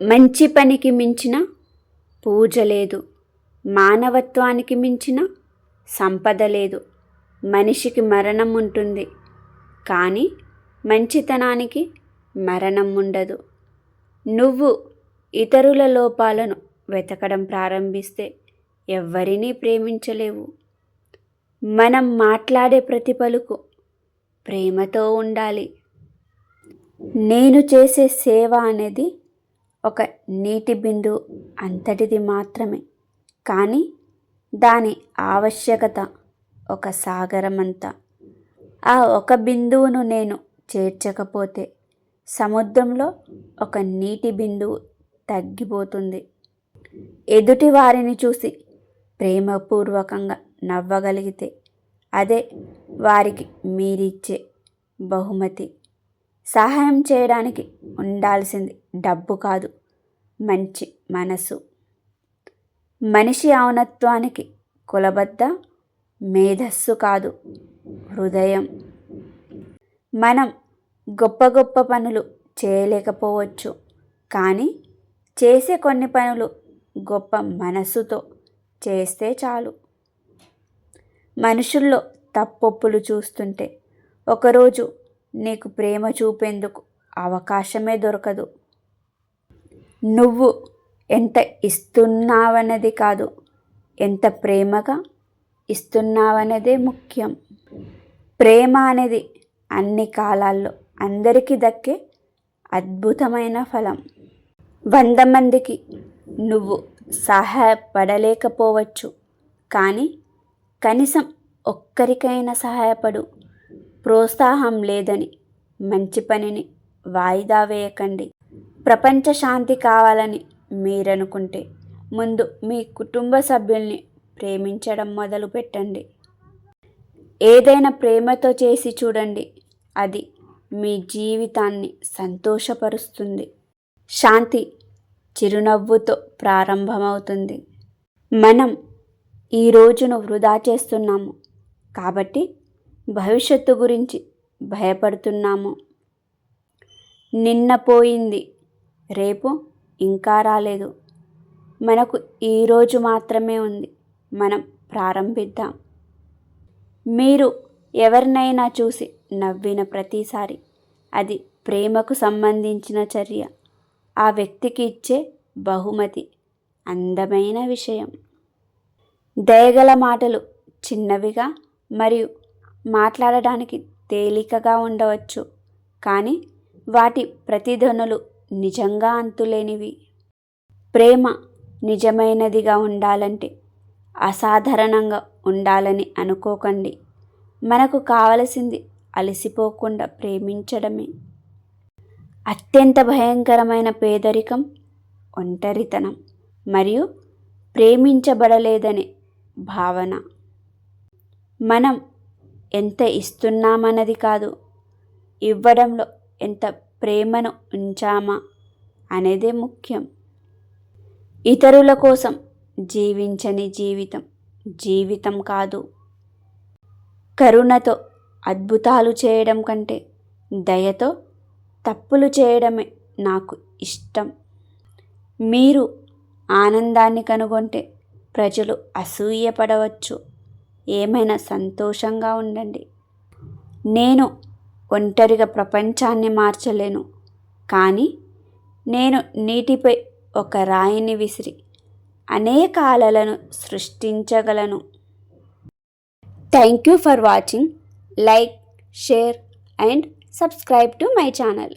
మంచి పనికి మించిన పూజ లేదు, మానవత్వానికి మించిన సంపద లేదు. మనిషికి మరణం ఉంటుంది, కానీ మంచితనానికి మరణం ఉండదు. నువ్వు ఇతరుల లోపాలను వెతకడం ప్రారంభిస్తే ఎవ్వరినీ ప్రేమించలేవు. మనం మాట్లాడే ప్రతి పలుకు ప్రేమతో ఉండాలి. నేను చేసే సేవ అనేది ఒక నీటి బిందువు అంతటిది మాత్రమే, కానీ దాని ఆవశ్యకత ఒక సాగరమంతా. ఆ ఒక బిందువును నేను చేర్చకపోతే సముద్రంలో ఒక నీటి బిందువు తగ్గిపోతుంది. ఎదుటి వారిని చూసి ప్రేమపూర్వకంగా నవ్వగలిగితే అదే వారికి మీరిచ్చే బహుమతి. సహాయం చేయడానికి ఉండాల్సింది డబ్బు కాదు, మంచి మనసు. మనిషి ఔన్నత్యానికి కులబద్ద మేధస్సు కాదు, హృదయం. మనం గొప్ప గొప్ప పనులు చేయలేకపోవచ్చు, కానీ చేసే కొన్ని పనులు గొప్ప మనసుతో చేస్తే చాలు. మనుషుల్లో తప్పొప్పులు చూస్తుంటే ఒకరోజు నీకు ప్రేమ చూపేందుకు అవకాశమే దొరకదు. నువ్వు ఎంత ఇస్తున్నావన్నది కాదు, ఎంత ప్రేమగా ఇస్తున్నావన్నదే ముఖ్యం. ప్రేమ అనేది అన్ని కాలాల్లో అందరికీ దక్కే అద్భుతమైన ఫలం. 100 మందికి నువ్వు సహాయపడలేకపోవచ్చు, కానీ కనీసం ఒక్కరికైనా సహాయపడు. ప్రోత్సాహం లేదని మంచి పనిని వాయిదా వేయకండి. ప్రపంచ శాంతి కావాలని మీరనుకుంటే ముందు మీ కుటుంబ సభ్యుల్ని ప్రేమించడం మొదలుపెట్టండి. ఏదైనా ప్రేమతో చేసి చూడండి, అది మీ జీవితాన్ని సంతోషపరుస్తుంది. శాంతి చిరునవ్వుతో ప్రారంభమవుతుంది. మనం ఈ రోజును వృధా చేస్తున్నాము కాబట్టి భవిష్యత్తు గురించి భయపడుతున్నాము. నిన్న పోయింది, రేపు ఇంకా రాలేదు. మనకు ఈరోజు మాత్రమే ఉంది, మనం ప్రారంభిద్దాం. మీరు ఎవరినైనా చూసి నవ్విన ప్రతిసారి అది ప్రేమకు సంబంధించిన చర్య. ఆ వ్యక్తికి ఇచ్చే బహుమతి అందమైన విషయం. దయగల మాటలు చిన్నవిగా మరియు మాట్లాడడానికి తేలికగా ఉండవచ్చు, కానీ వాటి ప్రతిధ్వనులు నిజంగా అంతులేనివి. ప్రేమ నిజమైనదిగా ఉండాలంటే అసాధారణంగా ఉండాలని అనుకోకండి. మనకు కావలసింది అలసిపోకుండా ప్రేమించడమే. అత్యంత భయంకరమైన పేదరికం ఒంటరితనం మరియు ప్రేమించబడలేదనే భావన. మనం ఎంత ఇస్తున్నామన్నది కాదు, ఇవ్వడంలో ఎంత ప్రేమను ఉంచామా అనేదే ముఖ్యం. ఇతరుల కోసం జీవించని జీవితం జీవితం కాదు. కరుణతో అద్భుతాలు చేయడం కంటే దయతో తప్పులు చేయడమే నాకు ఇష్టం. మీరు ఆనందాన్ని కనుగొంటే ప్రజలు అసూయపడవచ్చు. ఏమైనా సంతోషంగా ఉండండి. నేను ఒంటరిగా ప్రపంచాన్ని మార్చలేను, కానీ నేను నీటిపై ఒక రాయిని విసిరి అనేక అలలను సృష్టించగలను. Thank you for watching. Like, share and subscribe to my channel.